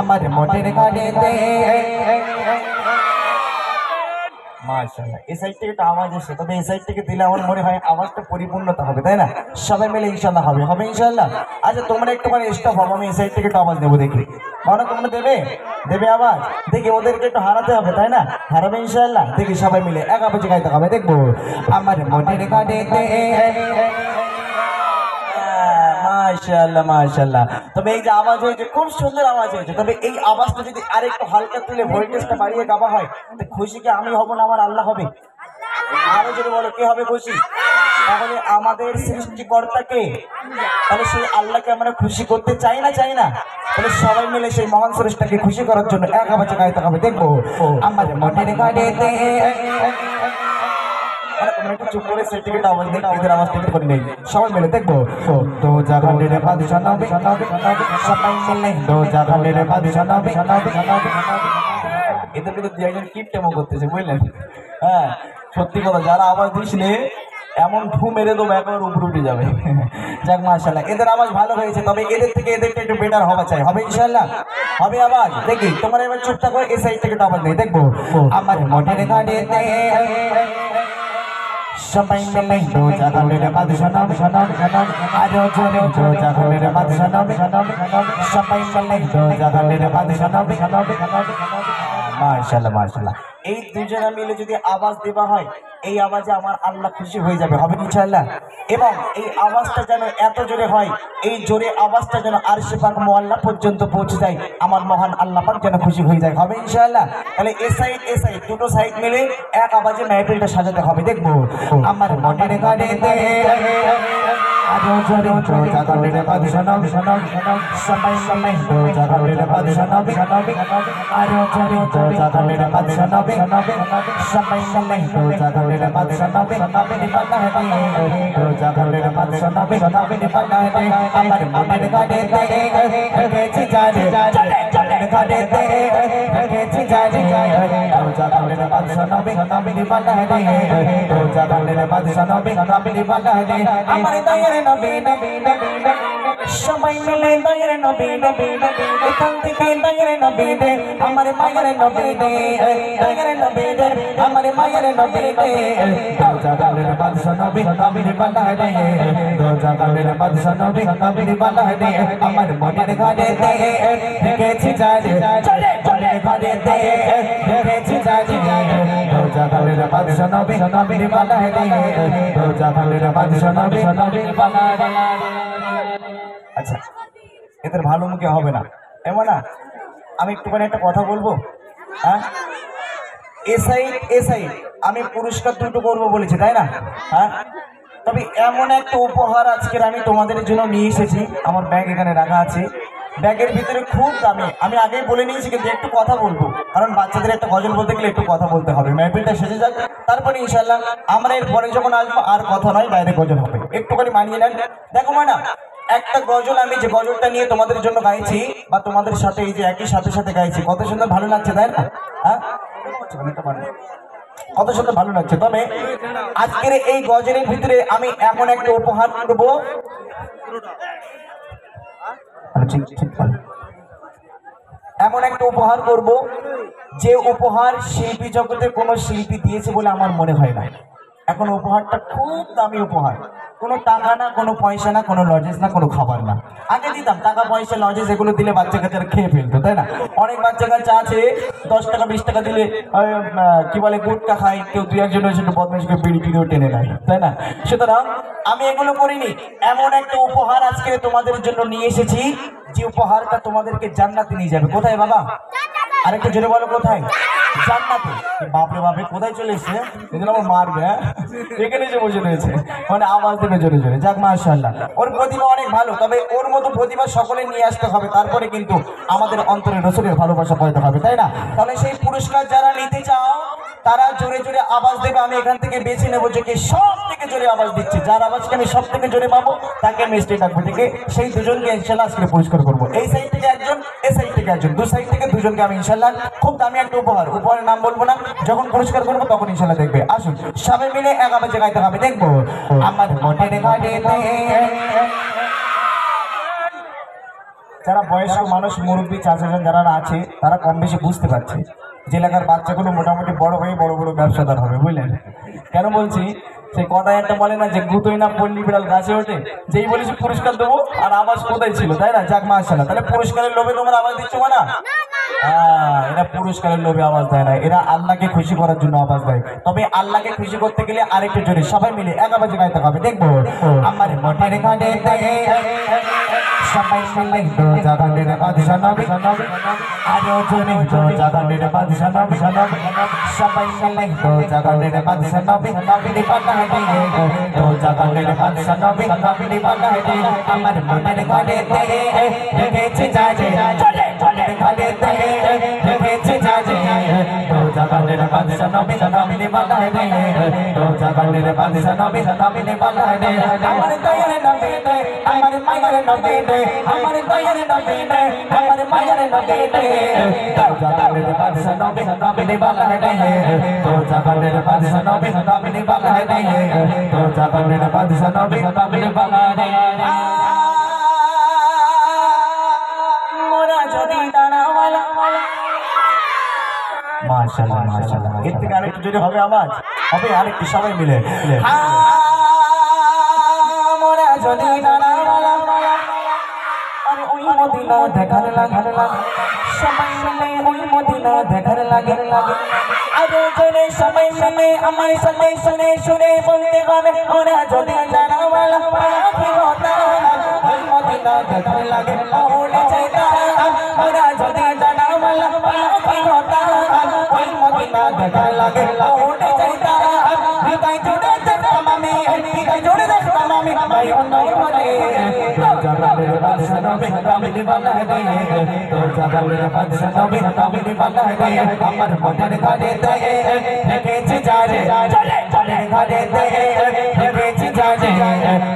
আমার মোটের গাড়িতে মাশাআল্লাহ এই সাইড থেকে একটা আওয়াজ এসে, তবে এই সাইড থেকে দিলে আমার মনে হয় আওয়াজটা পরিপূর্ণতা হবে, তাই না? সবাই মিলে ইনশাআল্লাহ হবে ইনশাআল্লাহ। আচ্ছা তোমরা একটুখানি স্টপ হবে, আমি এই সাইড থেকে একটু আওয়াজ দেবো, দেখি মানে তোমরা দেবে আওয়াজ, দেখি ওদেরকে একটু হারাতে হবে, তাই না? হারাবে ইনশাআল্লাহ, দেখি সবাই মিলে এক আওয়াজে গাইতে হবে, দেখবো আমার মোটের গাড়িতে। মাশাআল্লাহ মাশাআল্লাহ। তবে এই যে আওয়াজ হয়েছে খুব সুন্দর আওয়াজ হয়েছে, তবে এই আওয়াজটা যদি আরেকটু হালকা তুলে ভোল্টেজটা বাড়িয়ে গাওয়া হয় তো খুশি কি আমি হব না আমার আল্লাহ হবে? আরো যদি বলো কে হবে খুশি? তাহলে আমাদের সৃষ্টিকর্তাকে, তাহলে সেই আল্লাহকে আমরা খুশি করতে চাই না তাহলে সবাই মিলে সেই মহান স্রষ্টাকে খুশি করার জন্য এক আওয়াজে গাইতে হবে, দেখবো আমার মনের গাড়িতে। চুপ করে সেটিকে আওয়াজ দিন, এদের আওয়াজ থেকে করে নেই, সবাই মিলে দেখবো তো জাগানের বাদশা নবী সবাই মিলে তো জাগানের বাদশা নবী। এদের কিন্তু দুই একজন কিপ টেমো করতেছে, বুঝলেন? হ্যাঁ সত্যি কথা, যারা আওয়াজ দিসলে এমন ঢু মেরে দেবো একবার উপরে উঠে যাবে। যাক মাশাআল্লাহ, এদের আওয়াজ ভালো হয়েছে, তবে এদের থেকে এদেরটা একটু বেটার হওয়া চাই, হবে ইনশাআল্লাহ হবে আওয়াজ। দেখি তোমরা এবার চুপ থাকো, এই সাইড থেকে আওয়াজ নেই, দেখবো আমার মোটের গাড়িতে সবাই মিলে তো জাগানের বাদশা নবী আরো জোরে তো জাগানের বাদশা নবী সবাই মিলে তো জাগানের বাদশা নবী। মাশাআল্লাহ মাশাআল্লাহ, এই দুজনে মিলে যদি আওয়াজ দেওয়া হয় এই আওয়াজে আমার আল্লাহ খুশি হয়ে যাবে, হবে ইনশাআল্লাহ। এবং এই আওয়াজটা যেন এত জোরে হয়, এই জোরে আওয়াজটা যেন আরশে পাক মুআল্লা পর্যন্ত পৌঁছে যায়, আমার মহান আল্লাহ পাক যেন খুশি হয়ে যায়, হবে ইনশাআল্লাহ। তাহলে এ সাইড দুটো সাইড মিলে এক আওয়াজে মেহফিলটা সাজাতে হবে, দেখবো আমার মনের গাড়িতে আরো জোরে তো জাগানের বাদশা নবী সবাই মিলে তো জাগানের বাদশা নবী আরো জোরে তো জাগানের বাদশা নবী সবাই মিলে তো জাগানের বাদশা নবী তো জাগানের বাদশা নবী আমার মনের গাড়িতে গেছি জানে চলে গাড়িতে গেছি জানে তো জাগানের বাদশা নবী তো জাগানের বাদশা নবী আমার দয়ার নবী সবাই মিলে দয়ার নবী এখান থেকে দয়ার নবী দে আমার মায়ের নবী দে দয়ার নবী দে আমার মায়ের নবী দে তো জাগানের বাদশা নবী দে তো জাগানের বাদশা নবী দে আমার মনের গাড়িতে গেছি জানে চলে গাড়িতে গেছি জানে তো জাগানের বাদশা নবী দে তো জাগানের বাদশা নবী। আচ্ছা এদের ভালো মুখে হবে না, এমন না? আমি একটুখানি একটা কথা বলবো, হ্যাঁ এসআই আমি পুরস্কার দুটো করবো বলেছি, তাই না? হ্যাঁ তবে এমন একটা উপহার আজকের আমি তোমাদের জন্য নিয়ে এসেছি, আমার ব্যাগ এখানে রাখা আছে, ব্যাগের ভিতরে খুব দামি, আমি আগেই বলে নিয়েছি কিন্তু একটু কথা বলবো, কারণ বাচ্চাদের একটা গজল বলতে গেলে একটু কথা বলতে হবে, মেহফিলটা শেষে যাক তারপরে ইনশাআল্লাহ আমরা এর পরে যখন আসবো আর কথা নয়, বাইরে গজল হবে, একটুখানি মানিয়ে নেন। দেখো না একটা গজল আমি যে গজলটা নিয়ে তোমাদের জন্য গাইছি বা তোমাদের সাথে এই যে একই সাথে গাইছি, কত সুন্দর ভালো লাগছে, তাই না? হ্যাঁ কত সুন্দর ভালো লাগছে। তবে আজকের এই গজলের ভিতরে আমি এমন একটা উপহার করবো, এমন একটা উপহার করব যে উপহার শিল্পী জগতে কোনো শিল্পী দিয়েছে বলে আমার মনে হয় না। এখন উপহারটা খুব দামি উপহার, কোনো টাকা না, কোনো পয়সা না, কোনো লজেস না, কোনো খাবার না। আগে দিতাম টাকা পয়সা লজেস এগুলো দিলে বাচ্চা কাচ্চারা খেয়ে ফেলতো, তাই না? অনেক বাচ্চা কাচ্চা আছে 10 টাকা 20 টাকা দিলে কি বলে গুটকা খায়, কেউ দুই একজনের সেটা বদমাইশকে বিড়ি টিড়িও টেনে নেয়, তাই না? সুতরাং আমি এগুলো করিনি, এমন একটা উপহার আজকে তোমাদের জন্য নিয়ে এসেছি যে উপহারটা তোমাদেরকে জান্নাতে নিয়ে যাবে। কোথায় বাবা? আরেকটু জোরে বলো, কোথায়? জান্নাতে। বাপরে বাপরে কোথায় চলে এসছে, এজন্য আমার মারবে, হ্যাঁ এখানে যে বসে রয়েছে, মানে আওয়াজ দেবে জোরে জোরে। যাক মাশাআল্লাহ, ওর প্রতিভা অনেক ভালো, তবে ওর মতো প্রতিভা সকলে নিয়ে আসতে হবে, তারপরে কিন্তু আমাদের অন্তরে রসুলের ভালোবাসা পাইতে হবে, তাই না? তাহলে সেই পুরস্কার যারা নিতে চাও তারা জোরে জোরে আওয়াজ দেবে, আমি এখান থেকে বেছে নেবো যে সব থেকে জোরে আওয়াজ দিচ্ছে, যার আওয়াজকে আমি সব থেকে জোরে পাবো তাকে আমি স্টেজ রাখবো, থেকে সেই দুজনকে ইনশাল্লাহ আজকে পুরস্কার করবো। এই সাইড থেকে একজন, এই সাইড থেকে একজন, দু সাইড থেকে দুজনকে আমি ইনশাল্লাহ খুব দামি একটা উপহারের নাম বলবো না, যখন পুরস্কার করবো তখন ইনশাল্লাহ দেখবে। আসুন সবাই মিলে এক আওয়াজে গাইতে হবে, দেখবো আমার মনের গাড়িতে যারা বয়স্ক মানুষ মুরব্বী চাচাজন যারা আছে তারা কম বেশি বুঝতে পারছে যে এলাকার বাচ্চাগুলো মোটামুটি বড় হয়ে বড় বড় ব্যবসাদার হবে, বুঝলেন? কেন বলছি, সেই কথায় একটা বলে না যে গুতোই না পল্লী বিড়াল গাছে ওঠে, যেই বলেছি পুরস্কার দেবো আর আওয়াজ কোথায় ছিল, তাই না? যাক মাশাআল্লাহ, তাহলে পুরস্কারের লোভে তোমরা আওয়াজ দিচ্ছ না? এরা পুরস্কারের লোভে আওয়াজ দেয় না, এরা আল্লাহকে খুশি করার জন্য আওয়াজ দেয়। তবে আল্লাহকে খুশি করতে গেলে আরেকটু জোরে সবাই মিলে এক আওয়াজে গাইতে হবে। দেখবো আমার মনের গানে সবাই মিলে দো জাগানের বাদশা নবী, আরো জোরে দো জাগানের বাদশা নবী, সবাই মিলে দো জাগানের বাদশা নবী, নবী বানায় দিয়ে দো জাগানের বাদশা নবী, নবী বানায় দিয়ে আমার মনের গানে দেখেছে যাজে চলে চলে গানে দেখেছে যাজে দো জাগানের বাদশা নবী, নবী বানায় দিয়ে দো জাগানের বাদশা নবী, নবী বানায় দিয়ে আমার দয়ার নবী দে, আমার মায়ের নবী দে, আমার দয়ার নবী দে, আমার মায়ের নবী দে দো জাগানের বাদশা নবী, নবী বানায় দিয়ে দো জাগানের বাদশা নবী, নবী বানায় দিয়ে দো জাগানের বাদশা নবী, নবী বানায় দিয়ে মোরা যদি দাঁড়াওয়ালা মাশাআল্লাহ মাশাআল্লাহ। এর থেকে আরেকটু যদি হবে আওয়াজ হবে, আরেকটু সবাই মিলে মোরা যদি দাঁড়াওয়ালা আর ওই মদিনা দেখার লাগে, সবাই মিলে ওই মদিনা দেখার লাগে, আরো জনে সবাই মিলে আমার সাথে শুনে শুনে বলতে হবে ওরা যদি দাঁড়াওয়ালা কি হতা ওই মদিনা দেখার লাগে ওরে চাইতা ওরা যদি দাঁড়াওয়ালা কি হতা ওই মদিনা দেখার লাগে ওরে চাইতা হৃদয় জুড়ে দেখতাম আমি, হৃদয় জুড়ে দেখতাম আমি ভাই অন্যায় বলে দো জাগানের বাদশা নবী, নবী বানায় দিয়ে দো জাগানের বাদশা নবী, নবী বানায় দিয়ে আমার মনের গানে দেখেছে যাজে চলে চলে গানে দেখেছে যাজে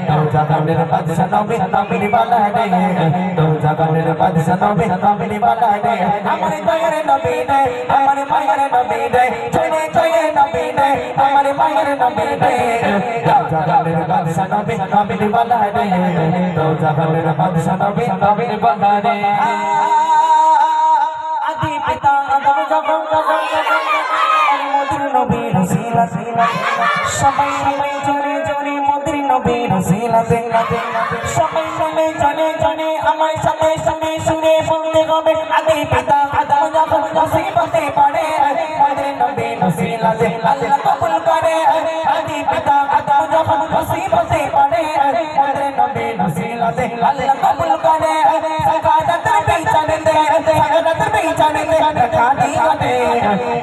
দো জাগানের বাদশা নবী, নবী বানায় দিয়ে দো জাগানের বাদশা নবী, নবী বানায় দিয়ে আমার দয়ার নবী দে, আমার মায়ের নবী দে, চলে চলে নবী দে, আমার মায়ের নবী দে দো জাগানের বাদশা নবী, নবী বানায় দিয়ে দো জাগানের বাদশা নবী, নবী বানায় দিয়ে আদি পিতা আদম যখন আর মদির নবী রসিলা সবাই সবাই জনে জনে মদির নবী রসিলা সবাই মিলে জনে জনে আমার সাথে শুনে শুনে বলতে হবে আদি পিতা আদম যখন মুসিবতে পড়ে মদির নবী রসিলা আল্লাহ কবুল করে আদি পিতা আদম যখন মুসিবতে পড়ে মদির নবী রসিলা আল্লাহ কবুল করে সাকাদাতের পেছনে দে, সাকাদাতের পেছনে দে খাদি করে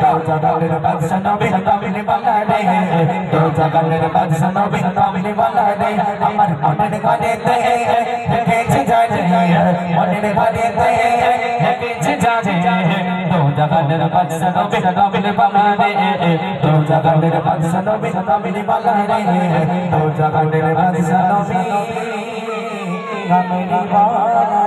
দো জাগানের বাদশা নবী, নবী বানায় দিয়ে দো জাগানের বাদশা নবী, নবী বানায় দিয়ে আমার মনের গানে দেখেছে যাজে মনের গানে দেখেছে যাজে দো জাগানের বাদশা নবী, নবী বানায় দিয়ে দো জাগানের বাদশা নবী, নবী বানায় দিয়ে দো জাগানের বাদশা নবী, নবী বানায়